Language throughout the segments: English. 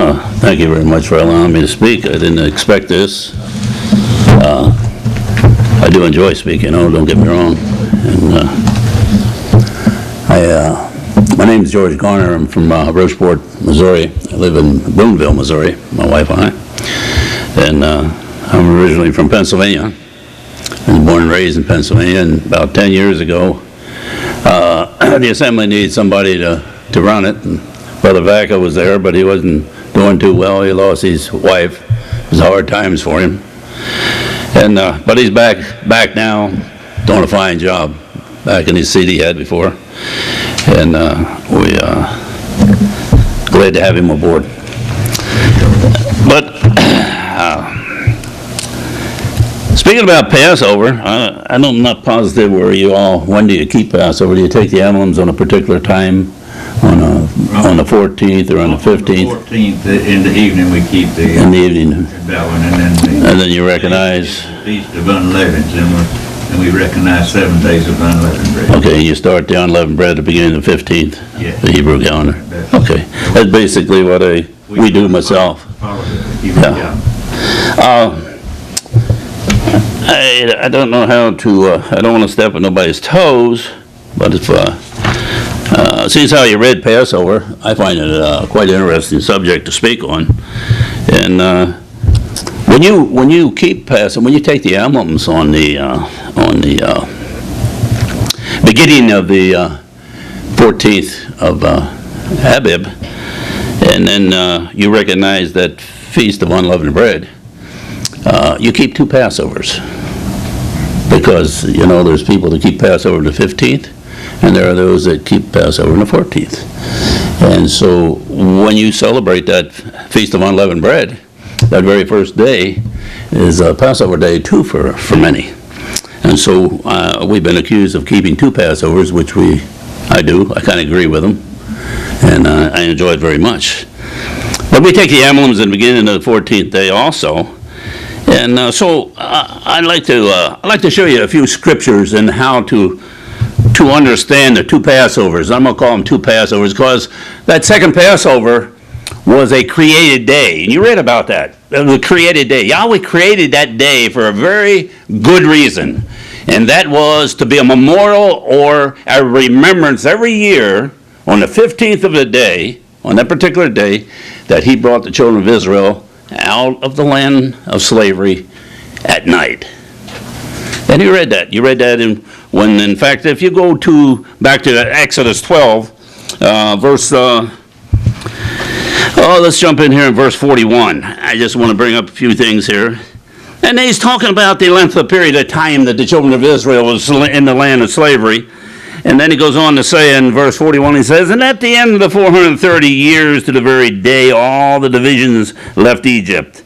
want to thank you very much for allowing me to speak. I didn't expect this. I do enjoy speaking, don't get me wrong. And my name is George Garner. I'm from Rocheport, Missouri. I live in Boonville, Missouri, my wife and I. And I'm originally from Pennsylvania. I was born and raised in Pennsylvania, and about 10 years ago, the assembly needed somebody to run it. And Brother Vaca was there, but he wasn't doing too well. He lost his wife. It was hard times for him. And but he's back now, doing a fine job, back in his seat he had before. And we glad to have him aboard. But speaking about Passover, I'm not positive when do you keep Passover? Do you take the emblems on a particular time, on the 14th or on the 15th? On the 14th in the evening we keep the in the evening, and then you recognize the Feast of Unleavened, and we recognize 7 days of unleavened bread. Okay, you start the unleavened bread at the beginning of the 15th, yeah. The Hebrew calendar. Okay, that's basically what we do myself. Yeah. I don't know how to, I don't want to step on nobody's toes, but if, since how you read Passover, I find it quite an interesting subject to speak on. And when you keep Passover, when you take the emblems on the beginning of the 14th of Abib, and then you recognize that Feast of Unleavened Bread, you keep 2 Passovers. Because, there's people that keep Passover the 15th, and there are those that keep Passover on the 14th. And so when you celebrate that Feast of Unleavened Bread, that very first day is a Passover day too for many. And so we've been accused of keeping 2 Passovers, which I do. I kind of agree with them, and I enjoy it very much. But we take the emblems in the beginning of the 14th day also. And so I'd like to show you a few scriptures and how to understand the 2 Passovers. I'm going to call them 2 Passovers because that second Passover was a created day. And you read about that. It was a created day. Yahweh created that day for a very good reason. And that was to be a memorial or a remembrance every year on the 15th of the day, on that particular day, that he brought the children of Israel out of the land of slavery at night. And you read that. You read that in fact, if you go back to Exodus 12, let's jump in here in verse 41. I just want to bring up a few things here. And he's talking about the length of period of time that the children of Israel was in the land of slavery. And then he goes on to say in verse 41, he says, and at the end of the 430 years to the very day, all the divisions left Egypt.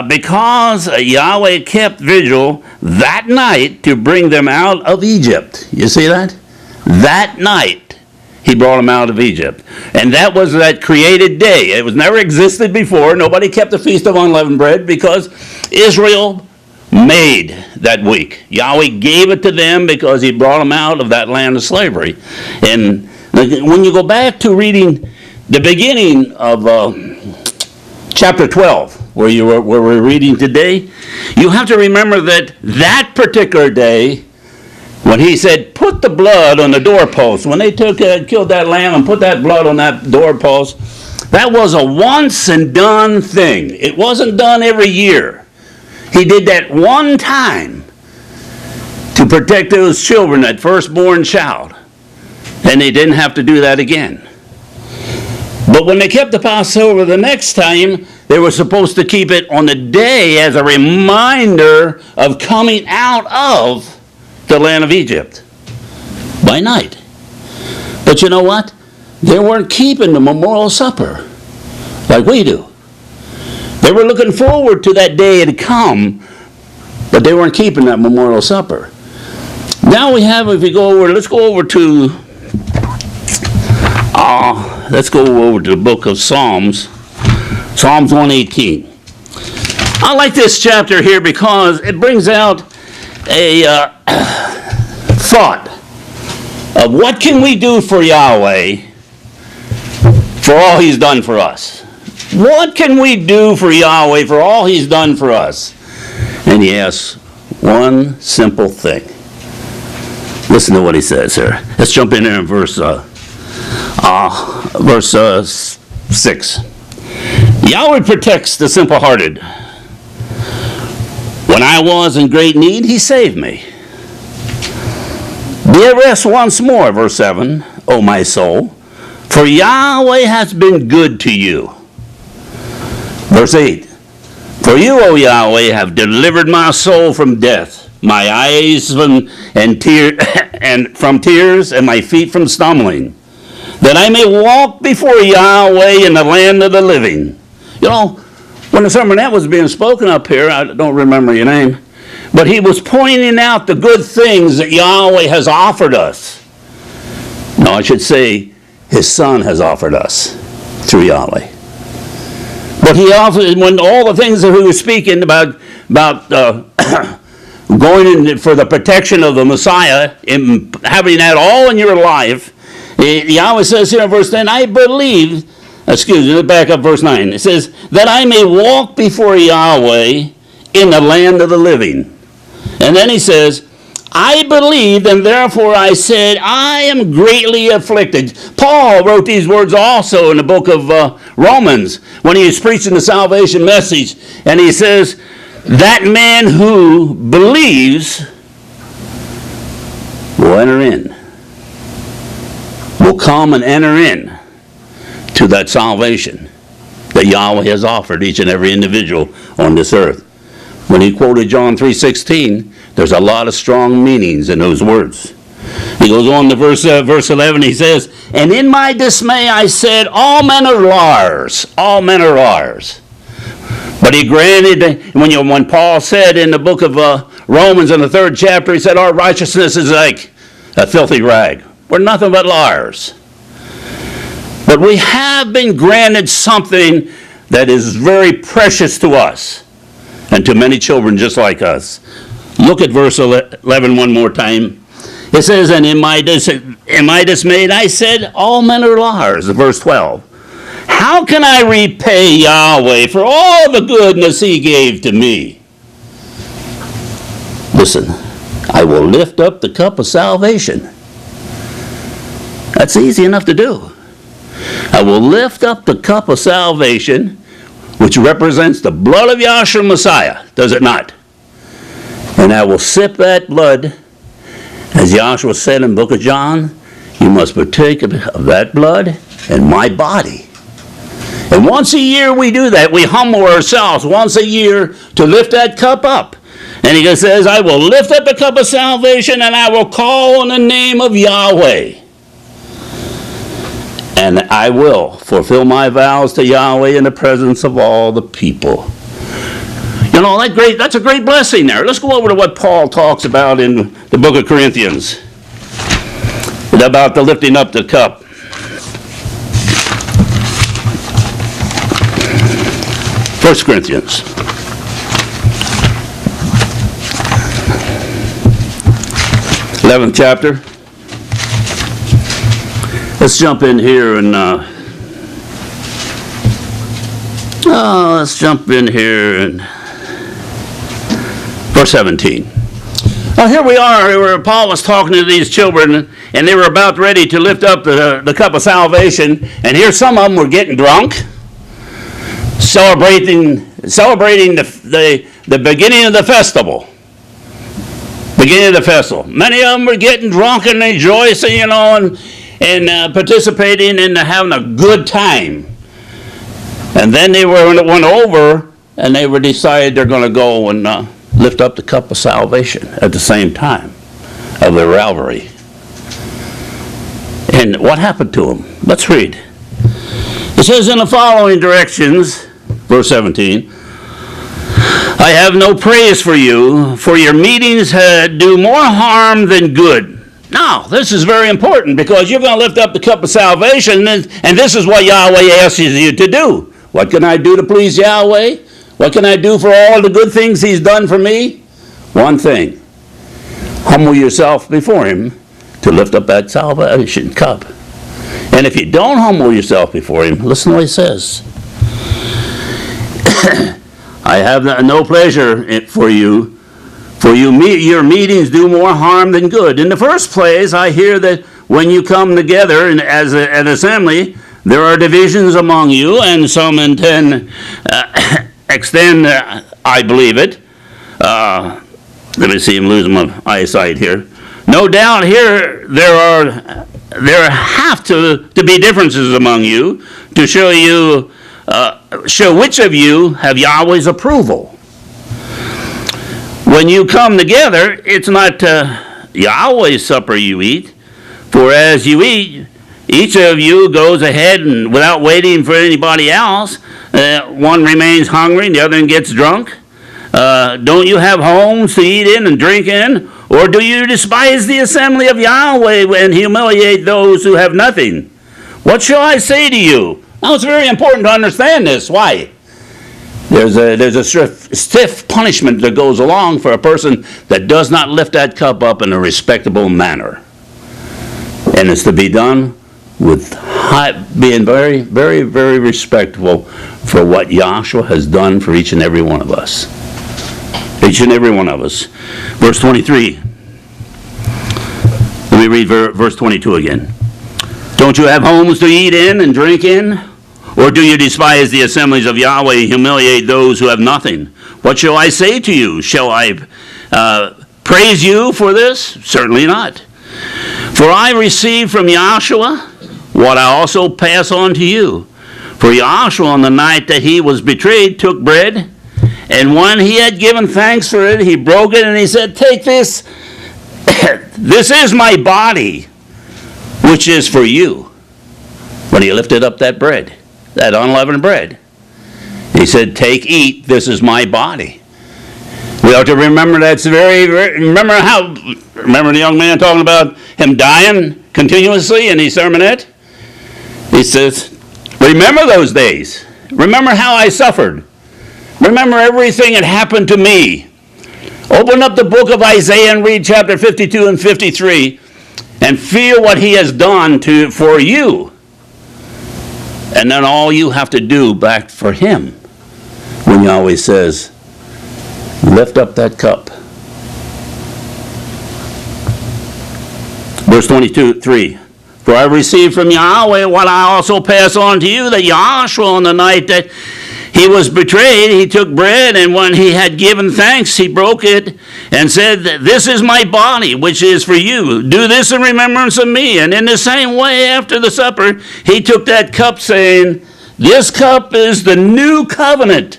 Because Yahweh kept vigil that night to bring them out of Egypt. You see that? That night, he brought them out of Egypt. And that was that created day. It was never existed before. Nobody kept the Feast of Unleavened Bread because Israel made that week. Yahweh gave it to them because he brought them out of that land of slavery. And when you go back to reading the beginning of chapter 12, where we're reading today, you have to remember that particular day, when he said, put the blood on the doorpost, when they killed that lamb and put that blood on that doorpost, that was a once and done thing. It wasn't done every year. He did that one time to protect those children, that firstborn child. And they didn't have to do that again. But when they kept the Passover the next time, they were supposed to keep it on the day as a reminder of coming out of the land of Egypt by night. But you know what? They weren't keeping the memorial supper like we do. They were looking forward to that day to come, but they weren't keeping that memorial supper. Now we have, let's go over to the book of Psalms, Psalms 118. I like this chapter here because it brings out a thought of what can we do for Yahweh for all he's done for us. what can we do for Yahweh for all he's done for us? And he asks one simple thing. Listen to what he says here. Let's jump in there in verse 6. Yahweh protects the simple-hearted. When I was in great need, he saved me. Be at rest once more, verse 7, O my soul, for Yahweh has been good to you. Verse 8, for you, O Yahweh, have delivered my soul from death, my eyes from tears, and my feet from stumbling, that I may walk before Yahweh in the land of the living. You know, when the sermonette was being spoken up here, I don't remember your name, but he was pointing out the good things that Yahweh has offered us. No, I should say his Son has offered us through Yahweh. But he offered, when all the things that he was speaking about going in for the protection of the Messiah, and having that all in your life, Yahweh says here in verse 10, I believe, back up verse 9. It says, that I may walk before Yahweh in the land of the living. And then he says, I believed, and therefore I said, I am greatly afflicted. Paul wrote these words also in the book of Romans when he was preaching the salvation message. And he says, that man who believes will enter in, will come and enter in to that salvation that Yahweh has offered each and every individual on this earth. When he quoted John 3:16, there's a lot of strong meanings in those words. He goes on to verse 11, he says, and in my dismay I said, all men are liars, all men are liars. But he granted, when Paul said in the book of Romans in the 3rd chapter, he said, our righteousness is like a filthy rag. We're nothing but liars. But we have been granted something that is very precious to us and to many children just like us. Look at verse 11 one more time. It says, and in my dismay I said, all men are liars. Verse 12. How can I repay Yahweh for all the goodness he gave to me? Listen, I will lift up the cup of salvation. That's easy enough to do. I will lift up the cup of salvation, which represents the blood of Yahshua Messiah, does it not? And I will sip that blood, as Yahshua said in the book of John, you must partake of that blood in my body. And once a year we do that. We humble ourselves once a year to lift that cup up. And he says, I will lift up the cup of salvation and I will call on the name of Yahweh. And I will fulfill my vows to Yahweh in the presence of all the people. You know, that's a great blessing there. Let's go over to what Paul talks about in the book of Corinthians about the lifting up the cup. 1 Corinthians. 11th chapter. Let's jump in here and verse 17. Now here we are where Paul was talking to these children and they were about ready to lift up the cup of salvation, and here some of them were getting drunk, celebrating the beginning of the festival. Many of them were getting drunk and rejoicing, and participating in having a good time. And then they went over and they were decided they're going to go and lift up the cup of salvation at the same time of the revelry. And what happened to them? Let's read. It says in the following directions, verse 17, I have no praise for you, for your meetings do more harm than good. Now, this is very important because you're going to lift up the cup of salvation, and this is what Yahweh asks you to do. What can I do to please Yahweh? What can I do for all the good things he's done for me? One thing. Humble yourself before him to lift up that salvation cup. And if you don't humble yourself before him, listen to what he says. I have no pleasure for you, for your meetings do more harm than good. In the first place, I hear that when you come together as an assembly, there are divisions among you, and some intend, extend, I believe it. Let me see, I'm losing my eyesight here. No doubt here there have to be differences among you to show which of you have Yahweh's approval. When you come together, it's not Yahweh's supper you eat, for as you eat, each of you goes ahead and without waiting for anybody else, one remains hungry and the other gets drunk. Don't you have homes to eat in and drink in? Or do you despise the assembly of Yahweh and humiliate those who have nothing? What shall I say to you? Now it's very important to understand this. Why? There's a stiff punishment that goes along for a person that does not lift that cup up in a respectable manner. And it's to be done with being very, very, very respectful for what Yahshua has done for each and every one of us. Each and every one of us. Verse 23. Let me read verse 22 again. Don't you have homes to eat in and drink in? Or do you despise the assemblies of Yahweh and humiliate those who have nothing? What shall I say to you? Shall I praise you for this? Certainly not. For I received from Yahshua what I also pass on to you. For Yahshua, on the night that he was betrayed, took bread, and when he had given thanks for it, he broke it, and he said, "Take this. This is my body, which is for you." When he lifted up that bread, that unleavened bread, he said, "Take, eat, this is my body." We ought to remember that's remember the young man talking about him dying continuously in his sermonette? He says, remember those days. Remember how I suffered. Remember everything that happened to me. Open up the book of Isaiah and read chapter 52 and 53 and feel what he has done for you. And then all you have to do back for him when Yahweh says, lift up that cup. Verse 22:3. For I received from Yahweh what I also pass on to you, that Yahshua on the night that he was betrayed, he took bread, and when he had given thanks, he broke it and said, "This is my body, which is for you. Do this in remembrance of me." And in the same way, after the supper, he took that cup, saying, "This cup is the new covenant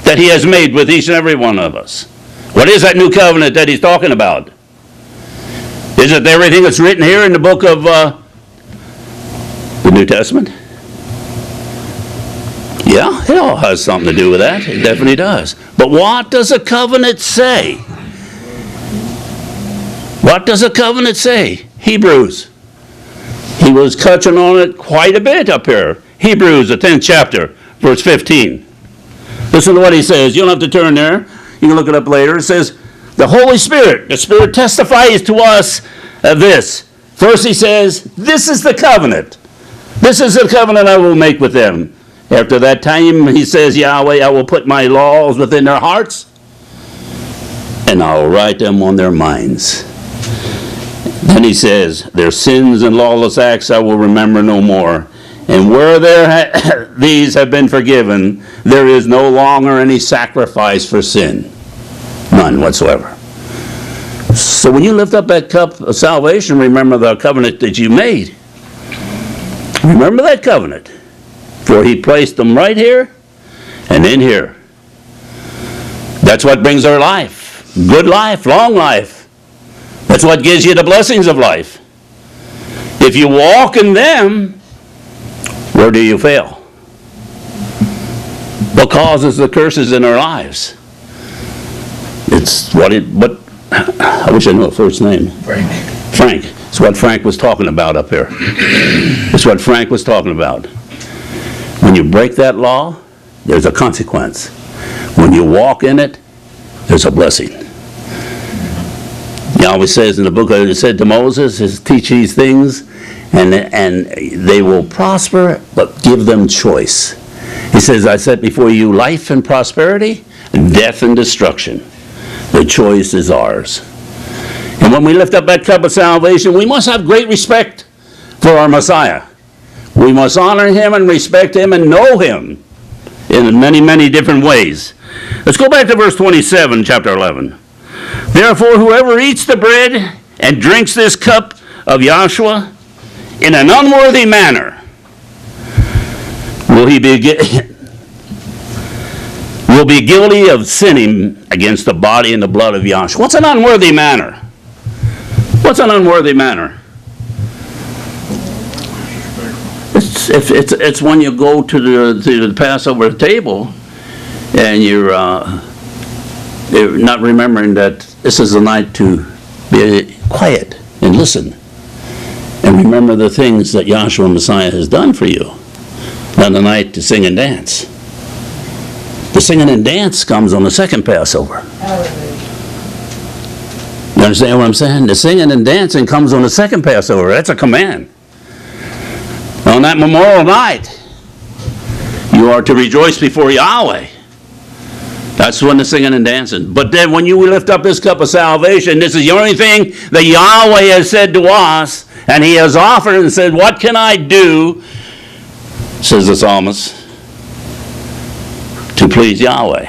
that he has made with each and every one of us." What is that new covenant that he's talking about? Is it everything that's written here in the book of the New Testament? Yeah, it all has something to do with that. It definitely does. But what does a covenant say? What does a covenant say? Hebrews. He was touching on it quite a bit up here. Hebrews, the 10th chapter, verse 15. Listen to what he says. You don't have to turn there. You can look it up later. It says, the Holy Spirit, the Spirit testifies to us of this. First he says, this is the covenant. This is the covenant I will make with them. After that time, he says, Yahweh, I will put my laws within their hearts, and I will write them on their minds. Then he says, their sins and lawless acts I will remember no more. And where these have been forgiven, there is no longer any sacrifice for sin. None whatsoever. So when you lift up that cup of salvation, remember the covenant that you made. Remember that covenant. For he placed them right here and in here. That's what brings our life. Good life, long life. That's what gives you the blessings of life. If you walk in them, where do you fail? What causes the curses in our lives? It's I wish I knew a first name. Frank. It's what Frank was talking about up here. It's what Frank was talking about. When you break that law, there's a consequence. When you walk in it, there's a blessing. Yahweh says in the book, he said to Moses, teach these things, and they will prosper, but give them choice. He says, I set before you life and prosperity, death and destruction. The choice is ours. And when we lift up that cup of salvation, we must have great respect for our Messiah. We must honor him and respect him and know him in many, many different ways. Let's go back to verse 27, chapter 11. Therefore, whoever eats the bread and drinks this cup of Yahshua in an unworthy manner, will be guilty of sinning against the body and the blood of Yahshua. What's an unworthy manner? What's an unworthy manner? It's when you go to the Passover table and you're not remembering that this is the night to be quiet and listen and remember the things that Yahshua Messiah has done for you. Not the night to sing and dance. The singing and dance comes on the second Passover. You understand what I'm saying? The singing and dancing comes on the second Passover. That's a command. On that memorial night, you are to rejoice before Yahweh. That's when the singing and dancing. But then when you lift up this cup of salvation, this is the only thing that Yahweh has said to us, and he has offered and said, what can I do, says the psalmist, to please Yahweh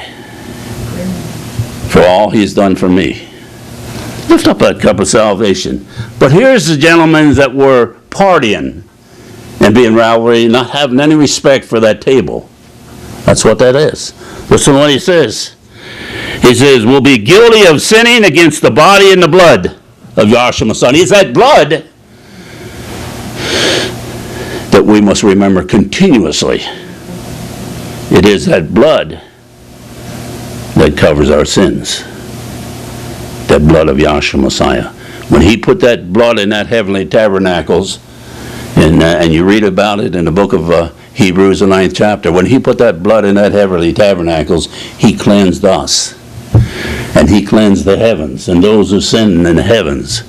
for all he's done for me. Lift up that cup of salvation. But here's the gentlemen that were partying and being rowdy, not having any respect for that table. That's what that is. Listen to what he says. He says, we'll be guilty of sinning against the body and the blood of Yahshua Messiah. It's that blood that we must remember continuously. It is that blood that covers our sins. That blood of Yahshua Messiah. When he put that blood in that heavenly tabernacles, and you read about it in the book of Hebrews, the 9th chapter, when he put that blood in that heavenly tabernacles, he cleansed us. And he cleansed the heavens and those who sinned in the heavens.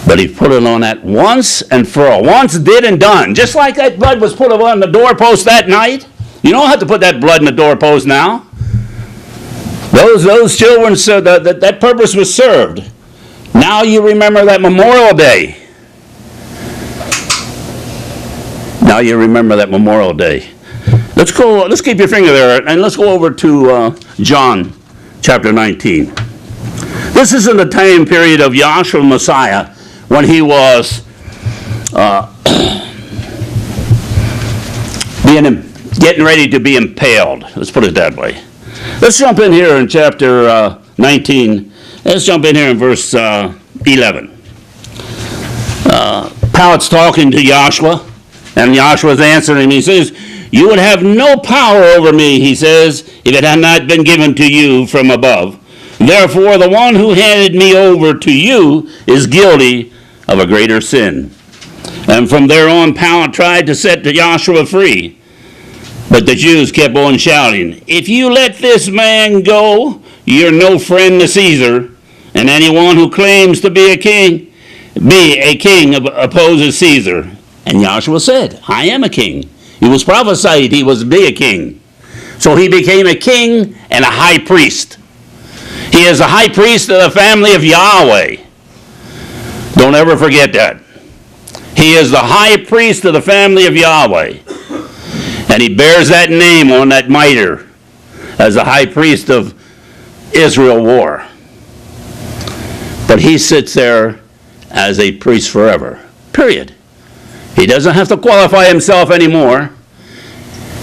But he put it on that once and for all. Once did and done. Just like that blood was put on the doorpost that night. You don't have to put that blood in the doorpost now. Those children said that purpose was served. Now you remember that Memorial Day. Now you remember that Memorial Day. Let's keep your finger there, and let's go over to John chapter 19. This is in the time period of Yahshua Messiah when he was getting ready to be impaled. Let's put it that way. Let's jump in here in chapter 19. Let's jump in here in verse 11. Pilate's talking to Yahshua, and Yahshua's answering him. He says, you would have no power over me, he says, if it had not been given to you from above. Therefore, the one who handed me over to you is guilty of a greater sin. And from there on, Pilate tried to set Yahshua free. But the Jews kept on shouting, if you let this man go, you're no friend to Caesar. And anyone who claims to be a king opposes Caesar. And Yahshua said, I am a king. It was prophesied he was to be a king. So he became a king and a high priest. He is the high priest of the family of Yahweh. Don't ever forget that. He is the high priest of the family of Yahweh. And he bears that name on that mitre as the high priest of Israel war. But he sits there as a priest forever. Period. He doesn't have to qualify himself anymore.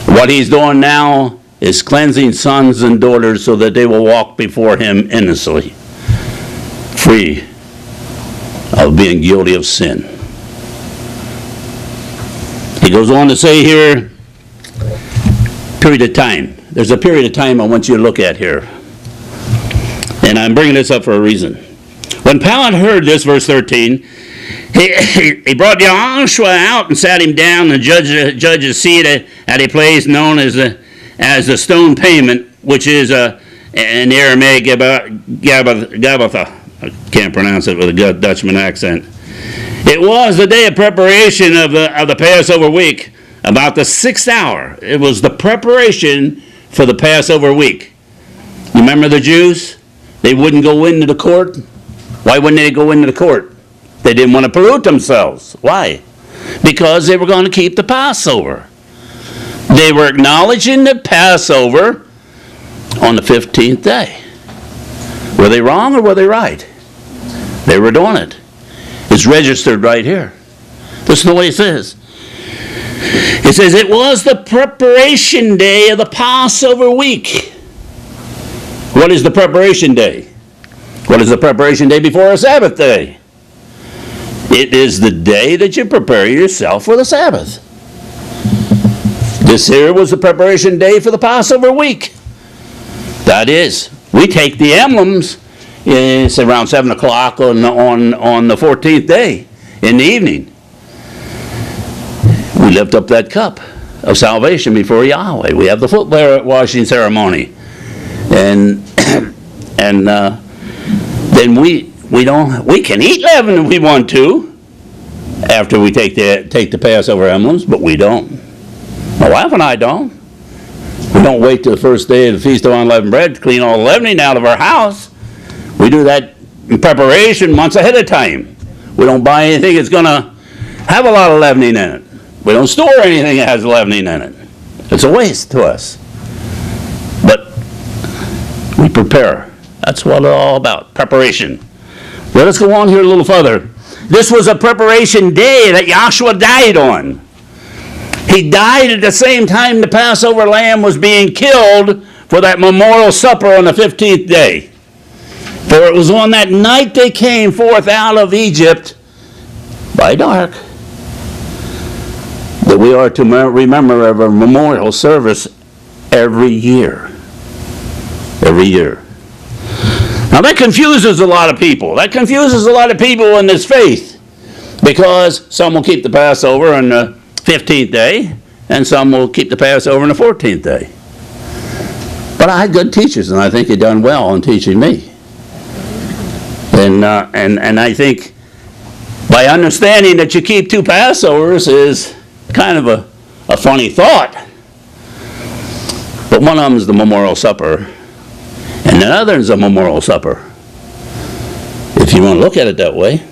What he's doing now is cleansing sons and daughters so that they will walk before him innocently, free of being guilty of sin. He goes on to say here, period of time. There's a period of time I want you to look at here. And I'm bringing this up for a reason. When Pilate heard this, verse 13, he brought Yahshua out and sat him down, and the judge's seat at a place known as the stone payment, which is in Aramaic Gabbatha. I can't pronounce it with a Dutchman accent. It was the day of preparation of the Passover week. about the 6th hour. It was the preparation for the Passover week. You remember the Jews? They wouldn't go into the court. Why wouldn't they go into the court? They didn't want to pollute themselves. Why? Because they were going to keep the Passover. They were acknowledging the Passover on the 15th day. Were they wrong or were they right? They were doing it. It's registered right here. This is the way it says. It says, it was the preparation day of the Passover week. What is the preparation day? What is the preparation day before a Sabbath day? It is the day that you prepare yourself for the Sabbath. This here was the preparation day for the Passover week. That is, we take the emblems, it's around 7 o'clock on the 14th day in the evening. We lift up that cup of salvation before Yahweh. We have the foot washing ceremony. And then we can eat leaven if we want to after we take the Passover emblems, but we don't. My wife and I don't. We don't wait till the first day of the Feast of Unleavened Bread to clean all the leavening out of our house. We do that in preparation months ahead of time. We don't buy anything that's going to have a lot of leavening in it. We don't store anything that has leavening in it. It's a waste to us. But we prepare. That's what it's all about, preparation. Let us go on here a little further. This was a preparation day that Yahshua died on. He died at the same time the Passover lamb was being killed for that memorial supper on the 15th day. For it was on that night they came forth out of Egypt by dark that we are to remember of a memorial service every year. Every year. Now that confuses a lot of people. That confuses a lot of people in this faith. Because some will keep the Passover on the 15th day, and some will keep the Passover on the 14th day. But I had good teachers, and I think they done well in teaching me. And I think by understanding that you keep 2 Passovers is kind of a funny thought. But one of them is the memorial supper, and the other is a memorial supper. If you want to look at it that way.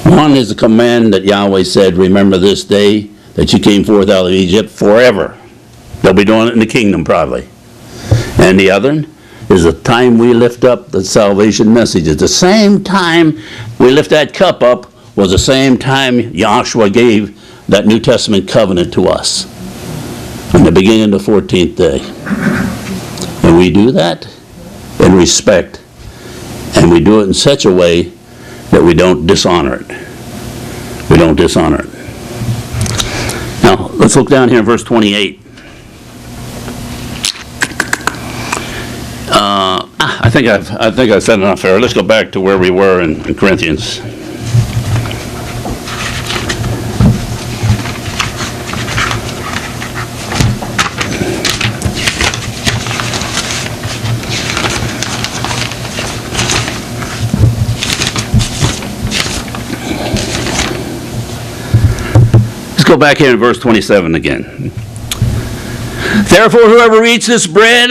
One is a command that Yahweh said, remember this day that you came forth out of Egypt forever. They'll be doing it in the kingdom probably. And the other is the time we lift up the salvation message. At the same time we lift that cup up was the same time Yahshua gave that New Testament covenant to us. In the beginning of the 14th day. And we do that in respect. And we do it in such a way that we don't dishonor it. We don't dishonor it. Now, let's look down here in verse 28. I think I've said enough here. Let's go back to where we were in Corinthians. Go back here in verse 27 again. Therefore, whoever eats this bread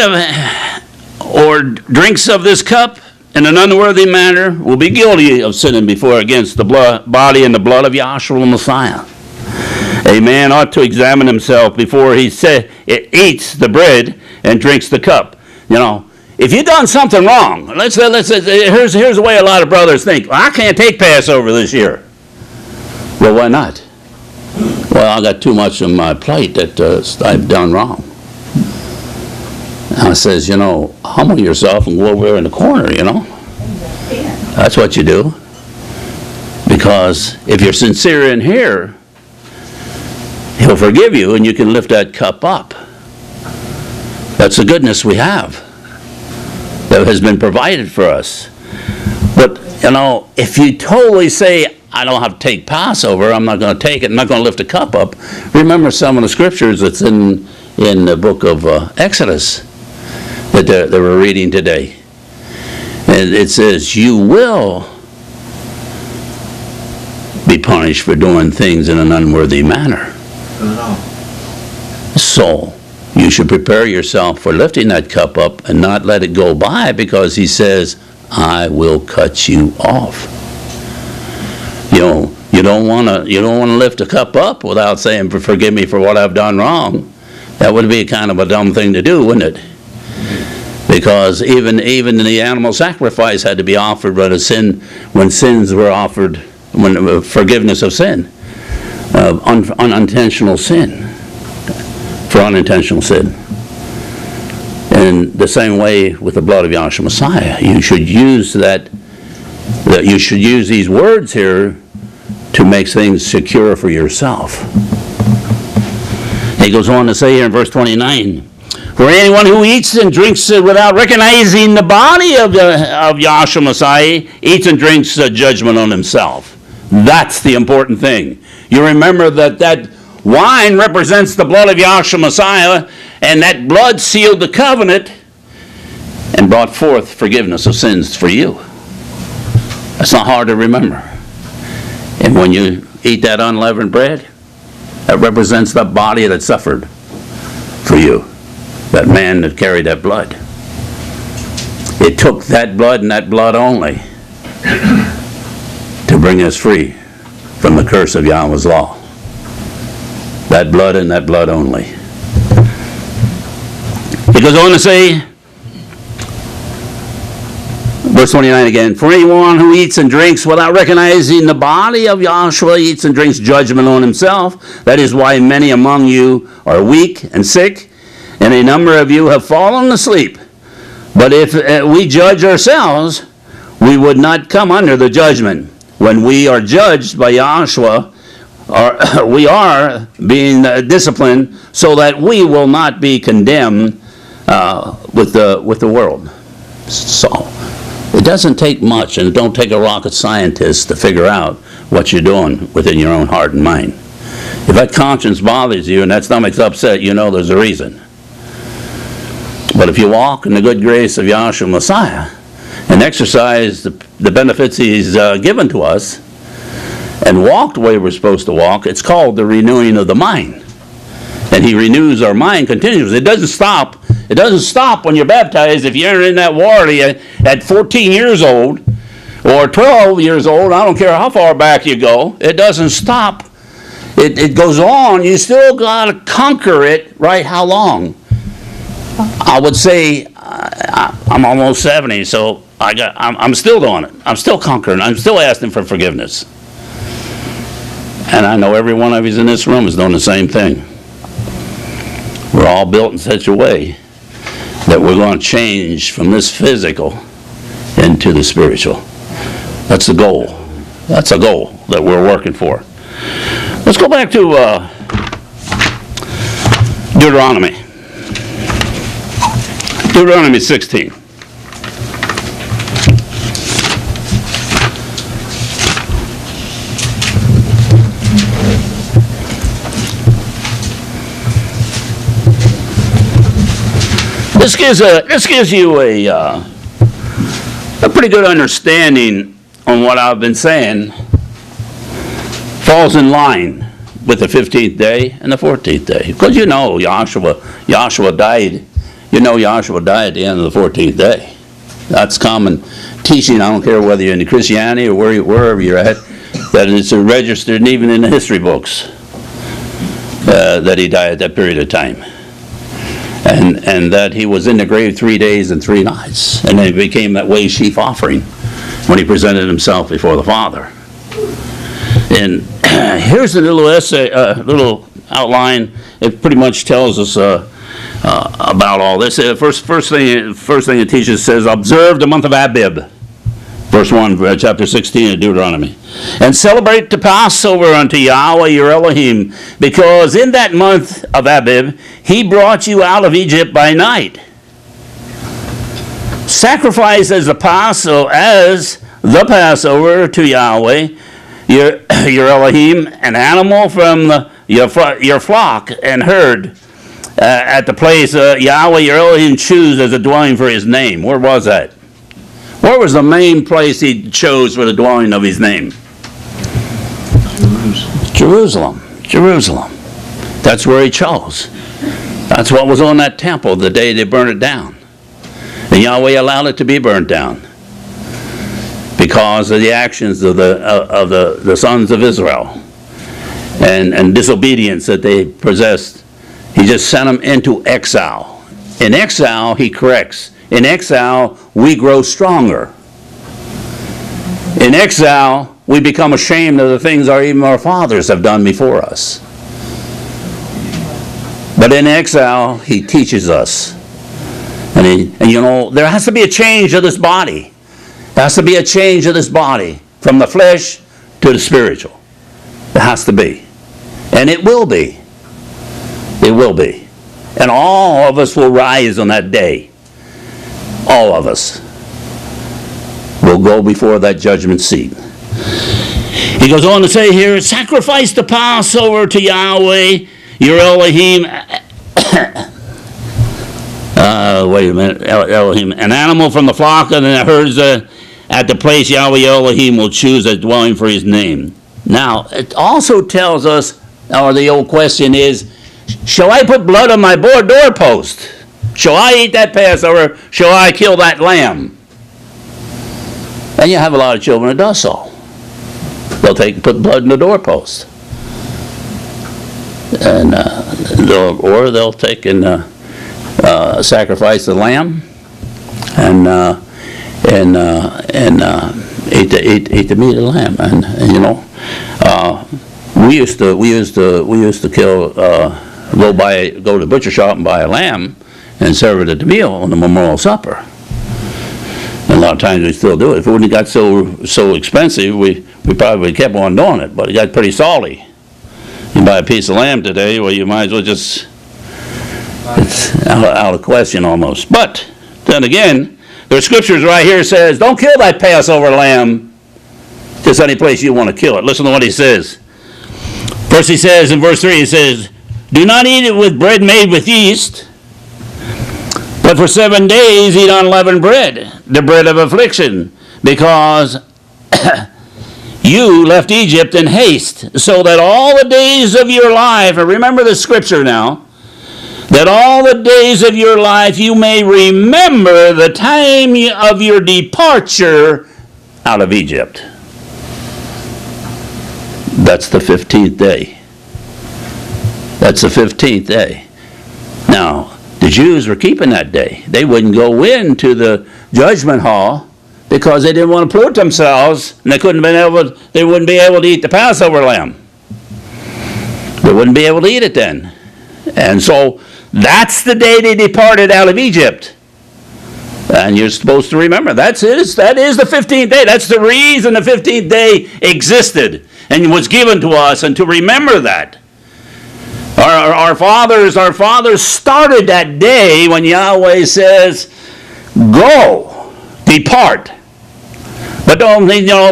or drinks of this cup in an unworthy manner will be guilty of sinning before against the body and the blood of Yahshua the Messiah. A man ought to examine himself before he eats the bread and drinks the cup. You know, if you've done something wrong, here's the way a lot of brothers think. Well, I can't take Passover this year. Well, why not? Well, I got too much on my plate that I've done wrong. And I says, you know, humble yourself and go over there in the corner, you know. That's what you do. Because if you're sincere in here, He'll forgive you and you can lift that cup up. That's the goodness we have that has been provided for us. But, you know, if you totally say, I don't have to take Passover, I'm not going to take it, I'm not going to lift the cup up. Remember some of the scriptures that's in the book of Exodus that they were reading today. And it says, you will be punished for doing things in an unworthy manner. So you should prepare yourself for lifting that cup up and not let it go by, because he says, I will cut you off. You don't want to lift a cup up without saying, forgive me for what I've done wrong. That would be kind of a dumb thing to do, wouldn't it? Because even the animal sacrifice had to be offered when sins were offered, when forgiveness of sin, unintentional sin, for unintentional sin. And the same way with the blood of Yahshua Messiah, you should use you should use these words here to make things secure for yourself. He goes on to say here in verse 29, for anyone who eats and drinks without recognizing the body of Yahshua Messiah eats and drinks judgment on himself. That's the important thing. You remember that wine represents the blood of Yahshua Messiah, and that blood sealed the covenant and brought forth forgiveness of sins for you. That's not hard to remember. And when you eat that unleavened bread, that represents the body that suffered for you, that man that carried that blood. It took that blood and that blood only to bring us free from the curse of Yahweh's law. That blood and that blood only. He goes on to say, verse 29 again, for anyone who eats and drinks without recognizing the body of Yahshua eats and drinks judgment on himself. That is why many among you are weak and sick, and a number of you have fallen asleep. But if we judge ourselves, we would not come under the judgment. When we are judged by Yahshua, we are being disciplined so that we will not be condemned with the world. So it doesn't take much, and it don't take a rocket scientist to figure out what you're doing within your own heart and mind. If that conscience bothers you and that stomach's upset, you know there's a reason. But if you walk in the good grace of Yahshua Messiah and exercise the benefits he's given to us and walk the way we're supposed to walk, it's called the renewing of the mind. And he renews our mind continuously. It doesn't stop. It doesn't stop when you're baptized. If you're in that water at 14 years old or 12 years old, I don't care how far back you go, it doesn't stop. It goes on. You still got to conquer it, right? How long? I would say I'm almost 70, so I'm still doing it. I'm still conquering. I'm still asking for forgiveness. And I know every one of you in this room is doing the same thing. We're all built in such a way that we're going to change from this physical into the spiritual. That's the goal. That's a goal that we're working for. Let's go back to Deuteronomy. Deuteronomy 16. This gives you a pretty good understanding on what I've been saying. Falls in line with the 15th day and the 14th day, because Yahshua died. Yahshua died at the end of the 14th day. That's common teaching. I don't care whether you're in Christianity or wherever you're at, that it's registered, and even in the history books, that he died at that period of time. And that he was in the grave 3 days and 3 nights. And then he became that way sheaf offering when he presented himself before the Father. And here's a little essay, little outline. It pretty much tells us about all this. First thing it teaches says, observe the month of Abib. Verse 1, chapter 16 of Deuteronomy. And celebrate the Passover unto Yahweh your Elohim, because in that month of Abib he brought you out of Egypt by night. Sacrifice as the Passover to Yahweh your Elohim, an animal from your flock and herd, at the place Yahweh your Elohim choose as a dwelling for his name. Where was that? Where was the main place he chose for the dwelling of his name? Jerusalem. That's where he chose. That's what was on that temple the day they burned it down. And Yahweh allowed it to be burned down because of the actions of the sons of Israel and disobedience that they possessed. He just sent them into exile. In exile, he corrects. In exile, we grow stronger. In exile, we become ashamed of the things even our fathers have done before us. But in exile, he teaches us. And there has to be a change of this body. There has to be a change of this body from the flesh to the spiritual. There has to be. And it will be. It will be. And all of us will rise on that day. All of us will go before that judgment seat. He goes on to say here, sacrifice the Passover to Yahweh, your Elohim. Wait a minute, Elohim. An animal from the flock and the herds at the place Yahweh Elohim will choose a dwelling for his name. Now, it also tells us, or the old question is, shall I put blood on my doorpost? Shall I eat that Passover? Shall I kill that lamb? And you have a lot of children that does so. They'll put blood in the doorpost. And they'll take and sacrifice the lamb and eat the meat of the lamb. And we used to kill go to the butcher shop and buy a lamb and serve it at the meal on the memorial supper. And a lot of times we still do it. If it wouldn't have got so expensive, we probably kept on doing it. But it got pretty salty. You buy a piece of lamb today, well, you might as well just, it's out of question almost. But then again, the scriptures right here says, don't kill that Passover lamb just any place you want to kill it. Listen to what he says. First he says in verse 3, he says, do not eat it with bread made with yeast, but for 7 days eat unleavened bread, the bread of affliction, because you left Egypt in haste, so that all the days of your life, and remember the scripture now, that all the days of your life you may remember the time of your departure out of Egypt. That's the 15th day. That's the 15th day. Now, the Jews were keeping that day. They wouldn't go into the judgment hall because they didn't want to pollute themselves, and they wouldn't be able to eat the Passover lamb. They wouldn't be able to eat it then. And so that's the day they departed out of Egypt. And you're supposed to remember, that is the 15th day. That's the reason the 15th day existed and was given to us, and to remember that. Our fathers started that day when Yahweh says, go, depart. But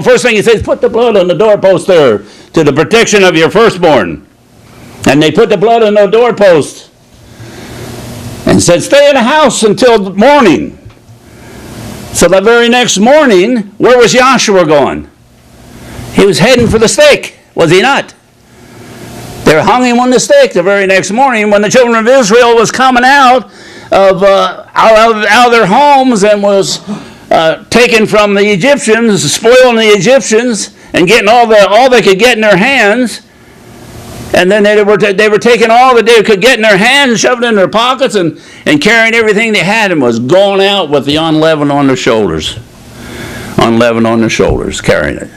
first thing he says, put the blood on the doorpost there to the protection of your firstborn. And they put the blood on the doorpost and said, stay in the house until morning. So the very next morning, where was Joshua going? He was heading for the stake, was he not? They hung him on the stake the very next morning when the children of Israel was coming out of their homes and was taken from the Egyptians, spoiling the Egyptians, and getting all they could get in their hands. And then they were taking all that they could get in their hands, shoving it in their pockets, and carrying everything they had, and was going out with the unleavened on their shoulders. Unleavened on their shoulders, carrying it.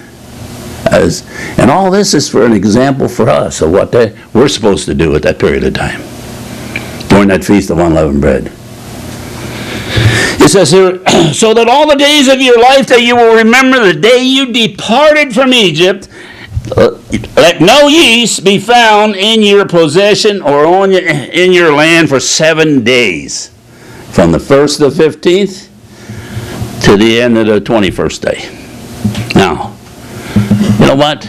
And all this is for an example for us of what we're supposed to do at that period of time, during that Feast of Unleavened Bread. It says here, so that all the days of your life that you will remember the day you departed from Egypt, let no yeast be found in your possession or in your land for 7 days, from the 1st to the 15th to the end of the 21st day. Now, you know what?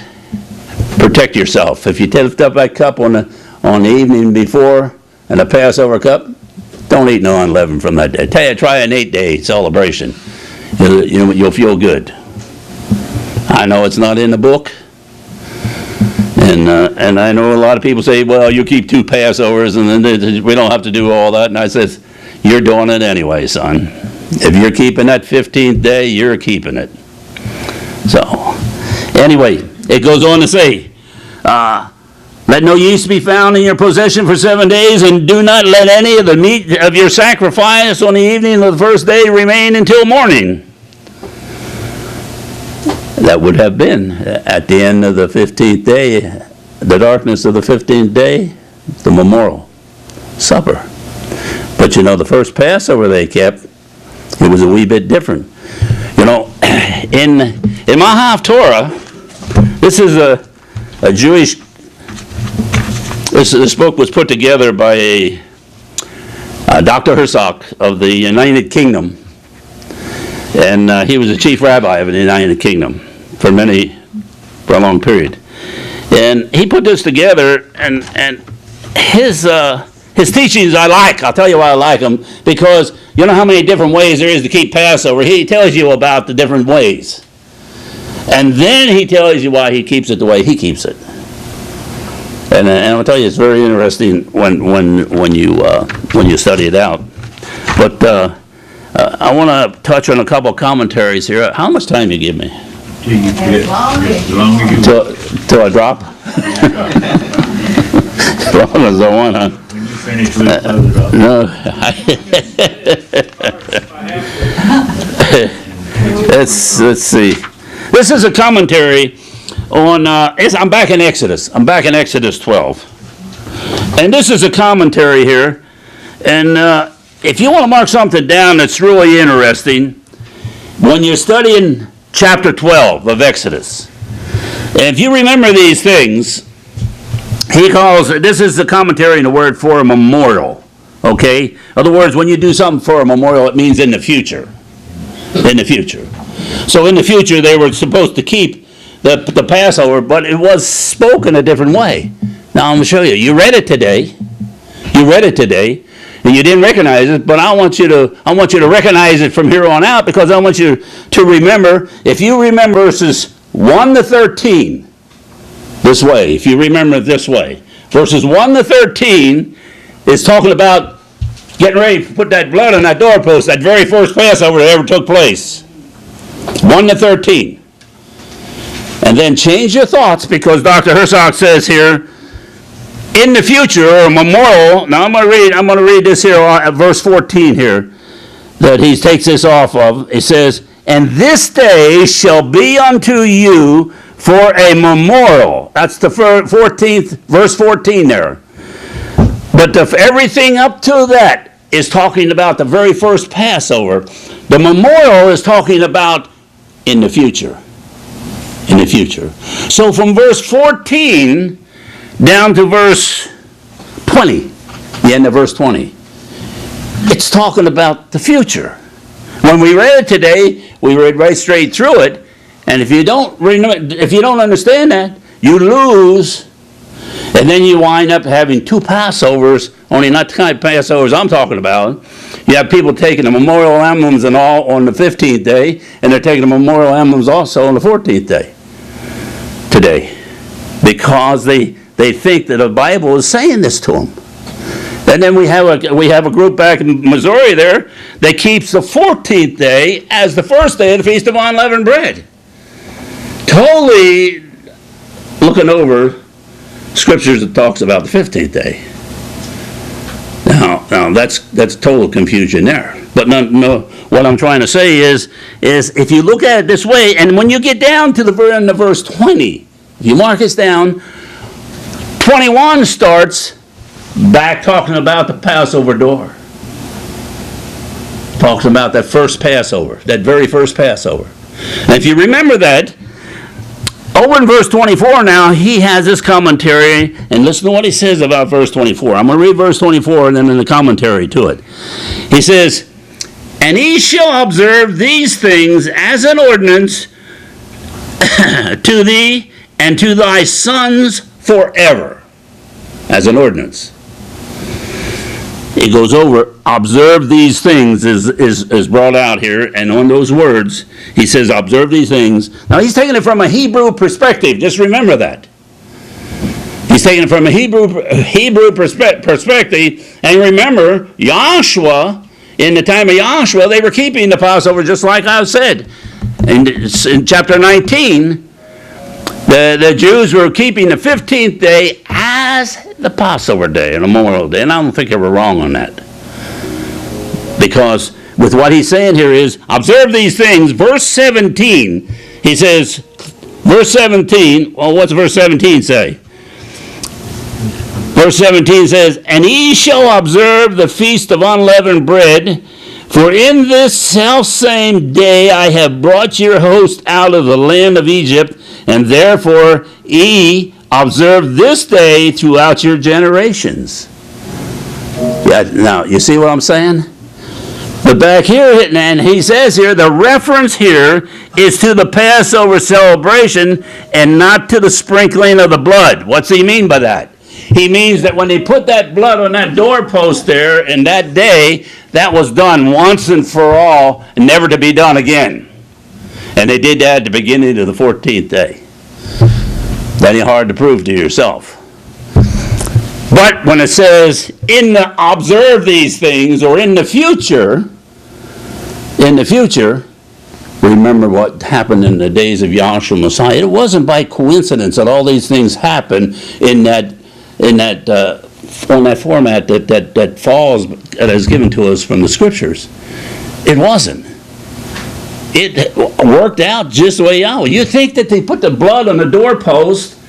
Protect yourself. If you lift up that cup on the evening before, and a Passover cup, don't eat no unleavened from that day. Try an 8-day celebration. You'll feel good. I know it's not in the book. And I know a lot of people say, well, you keep 2 Passovers and then we don't have to do all that. And I says, you're doing it anyway, son. If you're keeping that 15th day, you're keeping it. So, anyway, it goes on to say, let no yeast be found in your possession for 7 days, and do not let any of the meat of your sacrifice on the evening of the first day remain until morning. That would have been at the end of the 15th day, the darkness of the 15th day, the memorial supper. But you know, the first Passover they kept, it was a wee bit different. You know, in my Haftorah, this is a Jewish, this book was put together by a Dr. Herzog of the United Kingdom. And he was the chief rabbi of the United Kingdom for a long period. And he put this together, and his teachings I like. I'll tell you why I like them, because you know how many different ways there is to keep Passover. He tells you about the different ways. And then he tells you why he keeps it the way he keeps it. And I'll tell you, it's very interesting when you study it out. But I want to touch on a couple of commentaries here. How much time do you give me? Till you quit. As long as you Till I drop? As long as I want, huh? When you finish, we'll close it up. No. Let's see. This is a commentary on, I'm back in Exodus. I'm back in Exodus 12. And this is a commentary here. And if you want to mark something down that's really interesting, when you're studying chapter 12 of Exodus, and if you remember these things, he calls, this is the commentary in the word for a memorial, okay? In other words, when you do something for a memorial, it means in the future. In the future. So in the future, they were supposed to keep the Passover, but it was spoken a different way. Now, I'm going to show you. You read it today. You read it today. And you didn't recognize it, but I want you to recognize it from here on out, because I want you to remember, if you remember verses 1 to 13, this way, if you remember it this way, verses 1 to 13 is talking about getting ready to put that blood on that doorpost, that very first Passover that ever took place. 1 to 13. And then change your thoughts, because Dr. Herzog says here, in the future, or a memorial. Now I'm going to read this here at verse 14 here, that he takes this off of. It says, and this day shall be unto you for a memorial. That's the 14th, verse 14 there. But everything up to that is talking about the very first Passover. The memorial is talking about in the future. In the future. So from verse 14 down to verse 20, the end of verse 20, it's talking about the future. When we read it today, we read right straight through it, and if you don't understand that, you lose, and then you wind up having 2 Passovers, only not the kind of Passovers I'm talking about. You have people taking the memorial emblems and all on the 15th day, and they're taking the memorial emblems also on the 14th day today, because they think that the Bible is saying this to them. And then we have a group back in Missouri there that keeps the 14th day as the first day of the Feast of Unleavened Bread. Totally looking over scriptures that talks about the 15th day. Now that's total confusion there. But no, what I'm trying to say is if you look at it this way, and when you get down to the end of verse 20, if you mark this down, 21 starts back talking about the Passover door. Talks about that first Passover, that very first Passover. And if you remember that, over in verse 24 now, he has this commentary, and listen to what he says about verse 24. I'm going to read verse 24 and then in the commentary to it. He says, and ye shall observe these things as an ordinance to thee and to thy sons forever. As an ordinance. It goes over, observe these things is brought out here, and on those words, he says, observe these things. Now, he's taking it from a Hebrew perspective. Just remember that. He's taking it from a Hebrew perspective. And remember, Joshua, in the time of Joshua, they were keeping the Passover just like I've said. In chapter 19, the Jews were keeping the 15th day as the Passover day, a Memorial Day. And I don't think they were wrong on that. Because with what he's saying here is, observe these things. Verse 17, he says, verse 17, well, what's verse 17 say? Verse 17 says, and ye shall observe the feast of unleavened bread, for in this selfsame day I have brought your host out of the land of Egypt, and therefore ye observe this day throughout your generations. Yeah, now, you see what I'm saying? But back here, and he says here, the reference here is to the Passover celebration and not to the sprinkling of the blood. What's he mean by that? He means that when they put that blood on that doorpost there in that day, that was done once and for all, and never to be done again. And they did that at the beginning of the 14th day. That ain't hard to prove to yourself. But when it says, observe these things, or in the future, remember what happened in the days of Yahshua Messiah. It wasn't by coincidence that all these things happened on that format that falls, that is given to us from the Scriptures. It wasn't. It worked out just the way Yahweh. You think that they put the blood on the doorpost,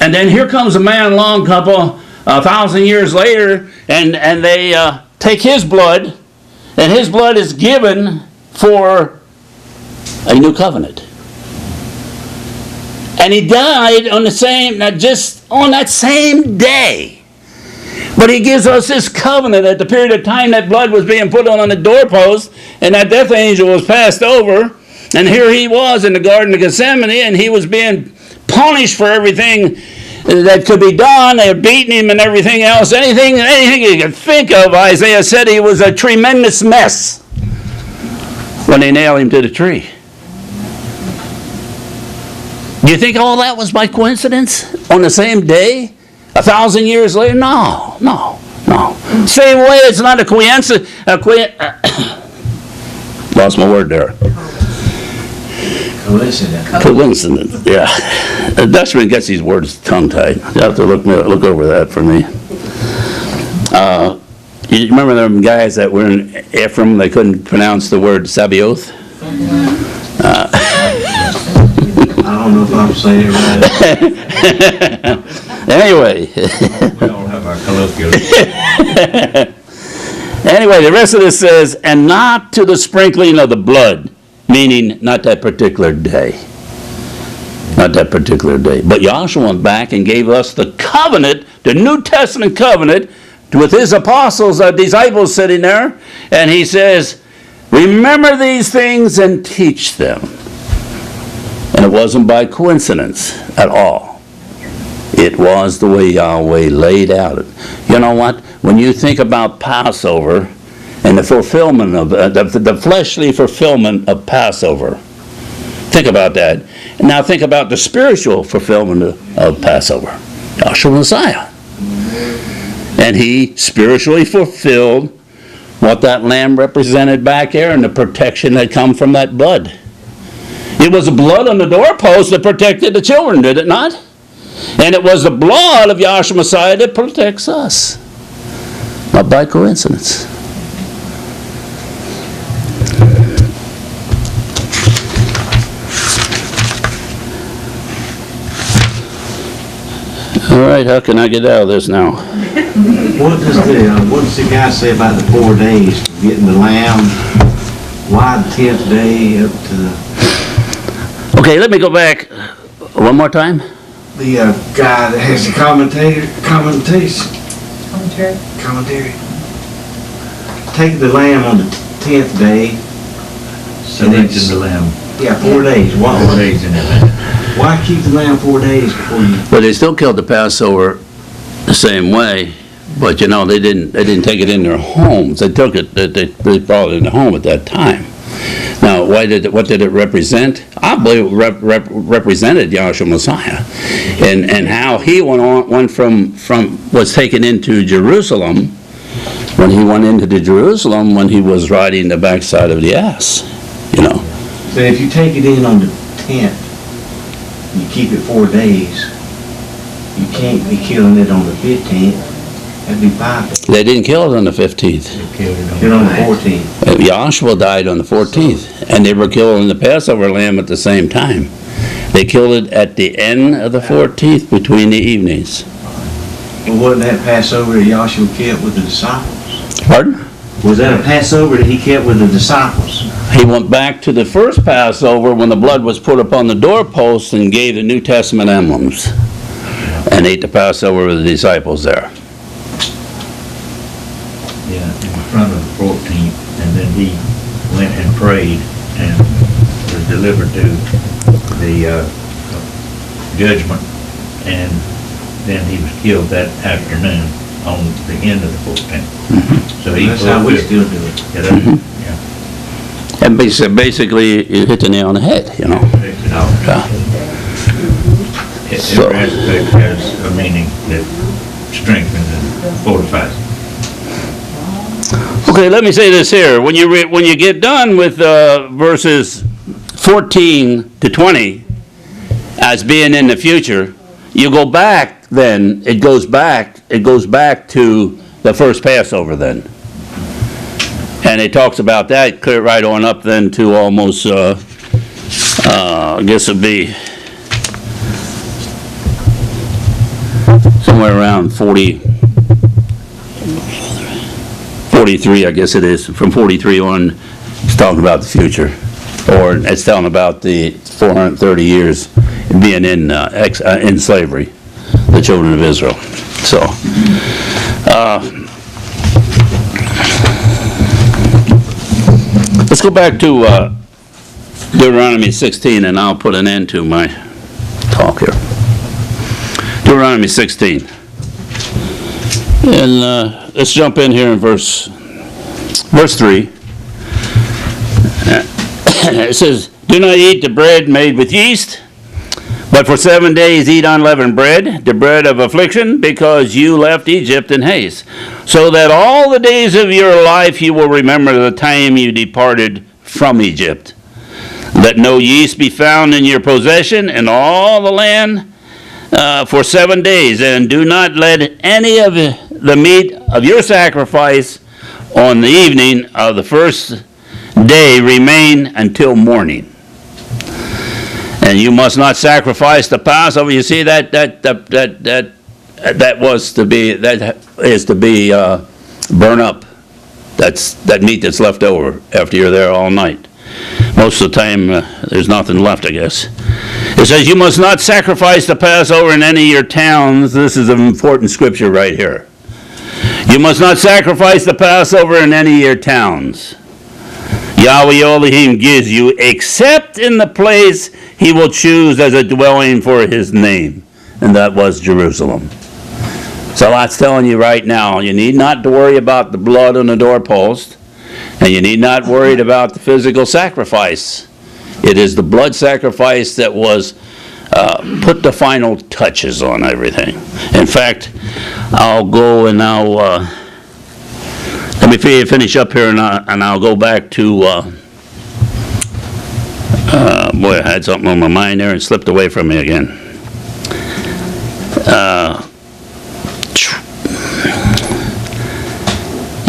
and then here comes a man along, 1,000 years later, and they take his blood, and his blood is given for a new covenant. And he died on that same day. But he gives us this covenant at the period of time that blood was being put on the doorpost, and that death angel was passed over, and here he was in the Garden of Gethsemane, and he was being punished for everything that could be done. They had beaten him and everything else. Anything you could think of, Isaiah said he was a tremendous mess when they nailed him to the tree. Do you think all that was by coincidence on the same day? 1,000 years later? No. Same way, it's not a coincidence. Lost my word there. Coincidence, yeah. The Dutchman gets these words tongue-tied. You have to look over that for me. You remember them guys that were in Ephraim, they couldn't pronounce the word Sabaoth? I don't know if I'm saying it right. Anyway. We all have our colloquial. Anyway, the rest of this says, and not to the sprinkling of the blood, meaning not that particular day. Not that particular day. But Yahshua went back and gave us the covenant, the New Testament covenant, with his apostles, disciples sitting there, and he says, remember these things and teach them. And it wasn't by coincidence at all. It was the way Yahweh laid out it. You know what? When you think about Passover and the fulfillment of the fleshly fulfillment of Passover, think about that. And now think about the spiritual fulfillment of Passover. Yahshua Messiah. And he spiritually fulfilled what that lamb represented back there and the protection that come from that blood. It was the blood on the doorpost that protected the children, did it not? And it was the blood of Yahshua Messiah that protects us. Not by coincidence. All right, how can I get out of this now? What does the guy say about the 4 days for getting the lamb? Why the 10th day up to the... Okay, let me go back one more time. The guy that has the commentary. Take the lamb on the 10th day. Selecting the lamb. Yeah, 4 days. 4 days in it. Why keep the lamb 4 days before you... But they still killed the Passover the same way. But they didn't take it in their homes. They took it. They brought it in the home at that time. Now, what did it represent? I believe it represented Yahshua Messiah, and how he went from was taken into Jerusalem. When he went into Jerusalem, when he was riding the backside of the ass, you know. So if you take it in on the 10th, you keep it 4 days, you can't be killing it on the 15th. That'd be 5 days. They didn't kill it on the 15th. Killed it on the 14th. Yahshua died on the 14th, and they were killing the Passover lamb at the same time. They killed it at the end of the 14th between the evenings. Well, wasn't that Passover that Yahshua kept with the disciples? Pardon? Was that a Passover that he kept with the disciples? He went back to the first Passover when the blood was put upon the doorposts and gave the New Testament emblems and ate the Passover with the disciples there. Yeah, in front of the 14th, and then he went and prayed and was delivered to the judgment, and then he was killed that afternoon on the end of the 14th. So he That's how we still do it. Yeah, yeah. And basically, you hit the nail on the head, you know. Yeah. Every aspect has a meaning that strengthens and fortifies. Okay, let me say this here. When you get done with verses 14 to 20 as being in the future, you go back. Then it goes back to the first Passover then, and it talks about that clear right on up then to almost I guess it'd be somewhere around 43, I guess it is. From 43 on, it's talking about the future, or it's telling about the 430 years being in slavery, the children of Israel. So, let's go back to Deuteronomy 16, and I'll put an end to my talk here. Deuteronomy 16. And let's jump in here in verse 3. It says, "Do not eat the bread made with yeast, but for 7 days eat unleavened bread, the bread of affliction, because you left Egypt in haste, so that all the days of your life you will remember the time you departed from Egypt. Let no yeast be found in your possession in all the land for 7 days, and do not let any of the meat of your sacrifice on the evening of the first day remain until morning. And you must not sacrifice the Passover." You see that is to be burned up. That's that meat that's left over after you're there all night. Most of the time, there's nothing left, I guess. It says, "You must not sacrifice the Passover in any of your towns." This is an important scripture right here. "You must not sacrifice the Passover in any of your towns Yahweh Elohim gives you, except in the place he will choose as a dwelling for his name." And that was Jerusalem. So that's telling you right now, you need not to worry about the blood on the doorpost, and you need not worry about the physical sacrifice. It is the blood sacrifice that was put the final touches on everything. In fact, I'll go and I'll let me finish up here, and I'll go back to boy, I had something on my mind there and slipped away from me again.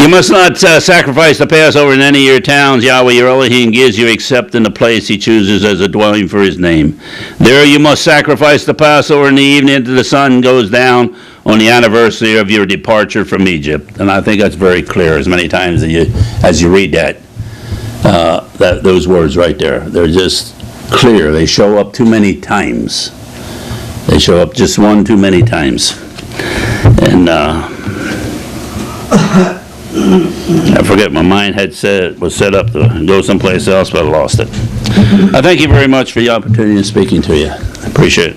"You must not sacrifice the Passover in any of your towns Yahweh your Elohim gives you, except in the place he chooses as a dwelling for his name. There you must sacrifice the Passover in the evening until the sun goes down on the anniversary of your departure from Egypt." And I think that's very clear as many times as you read those words right there. They're just clear. They show up too many times. They show up just one too many times. And I forget, my mind was set up to go someplace else, but I lost it. I thank you very much for the opportunity of speaking to you. I appreciate it.